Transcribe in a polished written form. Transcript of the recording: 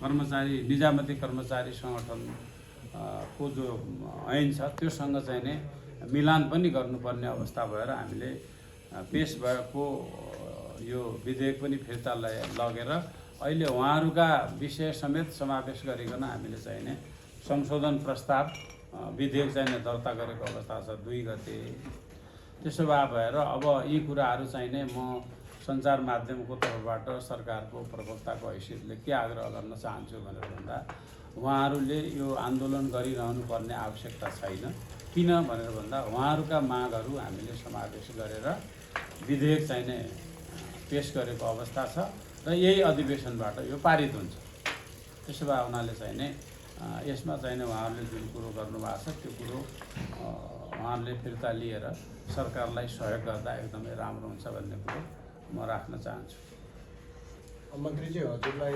कर्मचारी निजामती कर्मचारी सङ्गठन को जो ऐन छ त्योसँग चाहिँ नै मिलान पनि गर्नुपर्ने अवस्था भएर हामीले पेश भएको यो विधेयक पनि फिर्ता लगेर अहिले उहाँहरूका विषय समेत समावेश गरिकन हामीले चाहिँ नै संशोधन प्रस्ताव विधेयक चाहिँ दर्ता गरेको अवस्था छ 2 गते। त्यसो भएर अब यी कुराहरू चाहिँ नै म सञ्चार माध्यमको तर्फबाट सरकारको प्रवक्ताको हैसियतले के आग्रह गर्न चाहन्छु भनेर भन्दा उहाँहरूले यो आन्दोलन गरिरहनु पर्ने आवश्यकता छैन। किन भनेर भन्दा उहाँहरूका मागहरू हामीले समावेश गरेर विधेयक चाहिँ नै पेश गरेको अवस्था छ र यही अधिवेशनबाट यो पारित हुन्छ। त्यसो भए हुनाले चाहिँ नै यसमा चाहिँ उहाँहरूले जुन कुरो गर्नुभएको छ त्यो कुरो उहाँहरूले फिर्ता लिएर सरकारलाई सहयोग गर्दा एकदमै राम्रो हुन्छ भन्ने कुरो म राख्न चाहन्छु। मन्त्रीजी हजुरलाई